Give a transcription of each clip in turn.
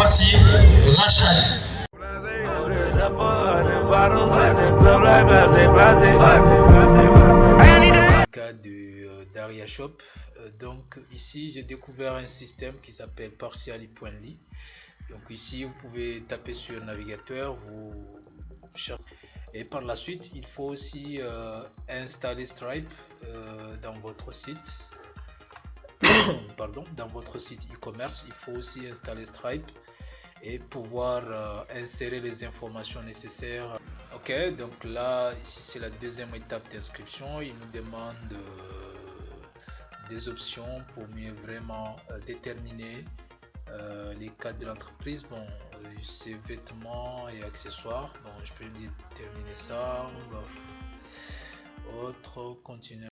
Voici Rachad. Cas de Daria Shop. Donc ici j'ai découvert un système qui s'appelle Partially.ly. Donc ici vous pouvez taper sur le navigateur, vous cherchez, et par la suite il faut aussi installer Stripe dans votre site. Pardon, dans votre site e-commerce, il faut aussi installer Stripe et pouvoir insérer les informations nécessaires. Ok, donc là ici c'est la deuxième étape d'inscription. Il nous demande des options pour mieux vraiment déterminer les cas de l'entreprise. Bon, c'est vêtements et accessoires. Bon, je peux déterminer ça. Autre, continuer.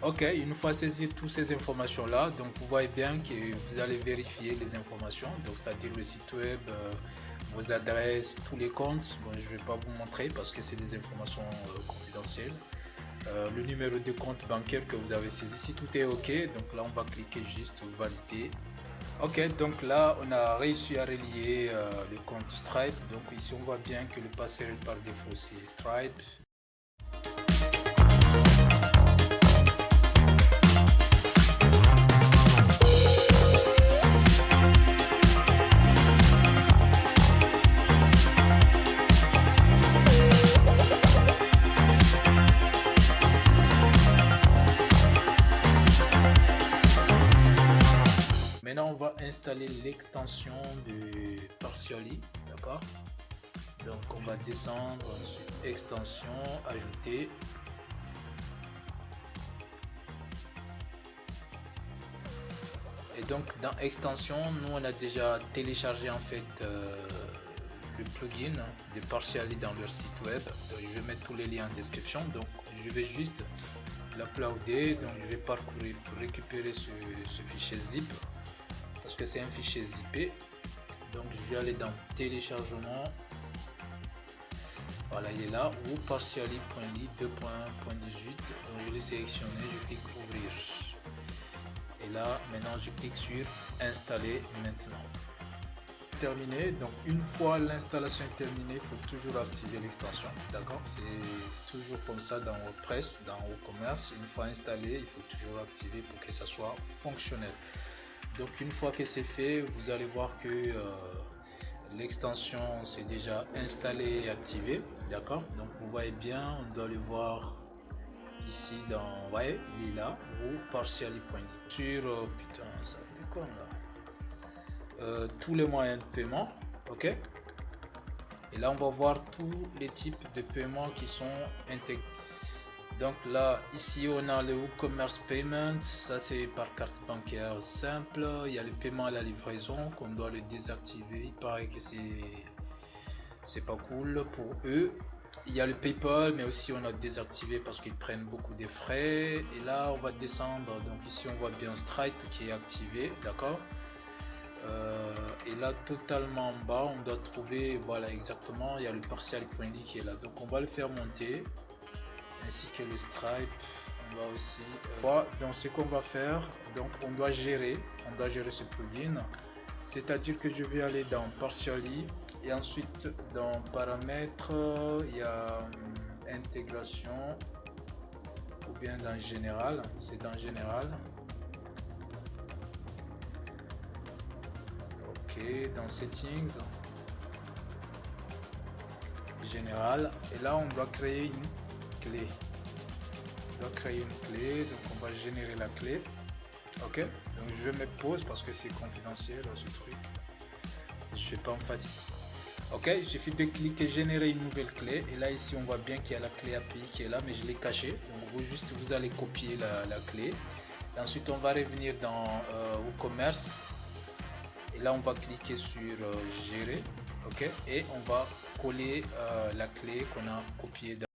Ok, une fois saisi toutes ces informations là, donc vous voyez bien que vous allez vérifier les informations, donc c'est-à-dire le site web, vos adresses, tous les comptes. Bon, je vais pas vous montrer parce que c'est des informations confidentielles. Le numéro de compte bancaire que vous avez saisi, si tout est ok, donc là on va cliquer juste valider. Ok, donc là on a réussi à relier le compte Stripe. Donc ici on voit bien que le passerelle par défaut c'est Stripe. Maintenant, on va installer l'extension de Partially, d'accord? Donc, on va descendre sur extension, ajouter. Et donc, dans extension, nous, on a déjà téléchargé en fait le plugin de Partially dans leur site web. Donc, je vais mettre tous les liens en description. Donc, je vais juste l'uploader. Donc, je vais parcourir pour récupérer ce fichier zip. Parce que c'est un fichier zippé. Donc je vais aller dans téléchargement. Voilà, il est là, ou partially.ly 2.18. Je vais sélectionner, je clique ouvrir. Et là maintenant je clique sur installer maintenant. Terminé. Donc une fois l'installation est terminée, il faut toujours activer l'extension. D'accord, c'est toujours comme ça dans WordPress, dans WooCommerce. Une fois installé, il faut toujours activer pour que ça soit fonctionnel. Donc une fois que c'est fait, vous allez voir que l'extension s'est déjà installée et activée. D'accord, donc vous voyez bien, on doit le voir ici dans, ouais, il est là, ou partially.ly sur putain, ça déconne là, tous les moyens de paiement. Ok, et là on va voir tous les types de paiements qui sont intégrés. Donc là, ici on a le WooCommerce Payment, ça c'est par carte bancaire simple. Il y a le paiement à la livraison qu'on doit le désactiver. Il paraît que c'est pas cool pour eux. Il y a le PayPal, mais aussi on a désactivé parce qu'ils prennent beaucoup de frais. Et là on va descendre, donc ici on voit bien Stripe qui est activé, d'accord. Et là totalement en bas on doit trouver, voilà exactement, il y a le Partially.ly qui est là. Donc on va le faire monter, ainsi que le Stripe. On va aussi donc ce qu'on va faire, donc on doit gérer ce plugin, c'est-à-dire que je vais aller dans Partially et ensuite dans paramètres, il y a intégration, ou bien dans général, c'est dans général. Ok, dans settings, général, et là on doit créer une clé. Donc on va générer la clé. Ok, donc je vais mettre pause parce que c'est confidentiel ce truc, je vais pas me fatiguer. Ok, il suffit de cliquer générer une nouvelle clé, et là ici on voit bien qu'il y a la clé API qui est là, mais je l'ai caché. Donc vous allez copier la clé, et ensuite on va revenir dans WooCommerce, et là on va cliquer sur gérer. Ok, et on va coller la clé qu'on a copiée dans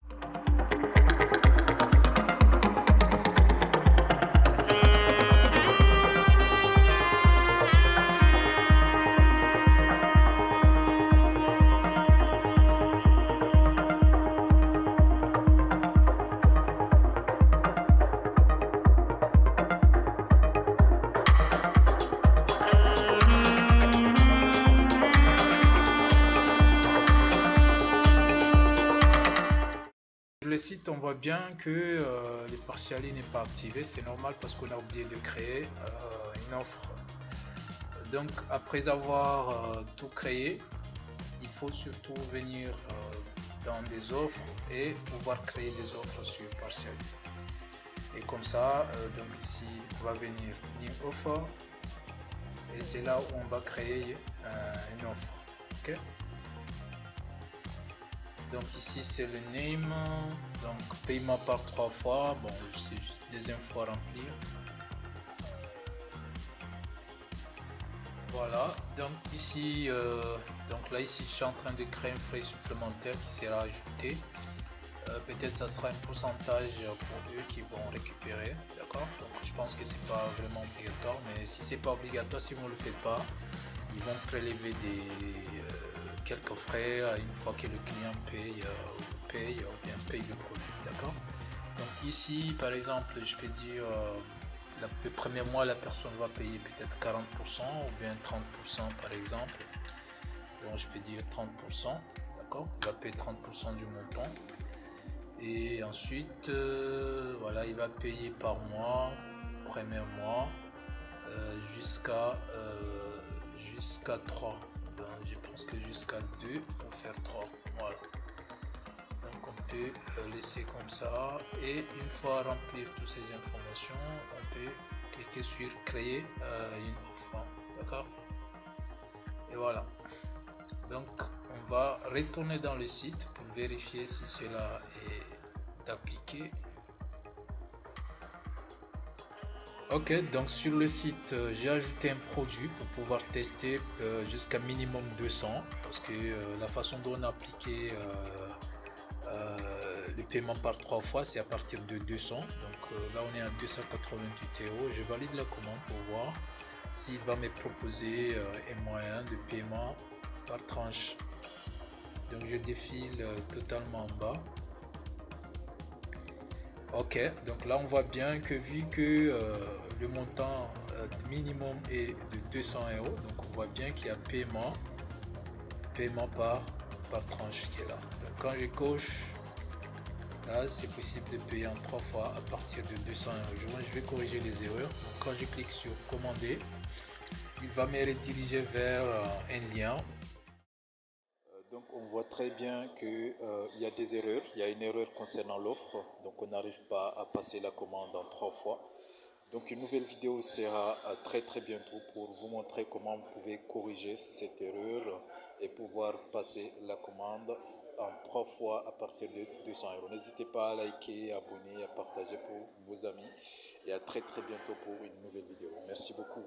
site, on voit bien que le Partially n'est pas activé. C'est normal parce qu'on a oublié de créer une offre. Donc après avoir tout créé, il faut surtout venir dans des offres et pouvoir créer des offres sur Partially. Et comme ça, donc ici, on va venir New Offer et c'est là où on va créer une offre. Ok. Donc ici c'est le name, donc paiement par 3 fois. Bon, c'est juste des infos à remplir. Voilà, donc ici, donc là ici je suis en train de créer un frais supplémentaire qui sera ajouté. Peut-être ça sera un pourcentage pour eux qui vont récupérer, d'accord. Donc je pense que c'est pas vraiment obligatoire, mais si c'est pas obligatoire, si vous ne le faites pas, ils vont prélever quelques frais une fois que le client paye ou bien paye le produit, d'accord. Donc ici par exemple je peux dire le premier mois la personne va payer peut-être 40% ou bien 30% par exemple. Donc je peux dire 30%, d'accord, il va payer 30% du montant. Et ensuite voilà, il va payer par mois, premier mois jusqu'à 3. Ben, je pense que jusqu'à 2 pour faire 3. Voilà, donc on peut laisser comme ça et une fois remplir toutes ces informations on peut cliquer sur créer une offre, d'accord. Et voilà, donc on va retourner dans le site pour vérifier si cela est appliqué. Ok, donc sur le site j'ai ajouté un produit pour pouvoir tester jusqu'à minimum 200 parce que la façon dont on a appliqué le paiement par 3 fois c'est à partir de 200. Donc là on est à 288 €. Je valide la commande pour voir s'il va me proposer un moyen de paiement par tranche. Donc je défile totalement en bas. Ok, donc là on voit bien que vu que le montant minimum est de 200 €, donc on voit bien qu'il y a paiement par tranche qui est là. Donc quand je coche là, c'est possible de payer en 3 fois à partir de 200 €. Je vais corriger les erreurs. Donc, quand je clique sur commander, il va me rediriger vers un lien. Donc on voit très bien qu'il y a des erreurs, il y a une erreur concernant l'offre, donc on n'arrive pas à passer la commande en 3 fois. Donc une nouvelle vidéo sera très bientôt pour vous montrer comment vous pouvez corriger cette erreur et pouvoir passer la commande en 3 fois à partir de 200 €. N'hésitez pas à liker, à abonner, à partager pour vos amis et à très bientôt pour une nouvelle vidéo. Merci beaucoup.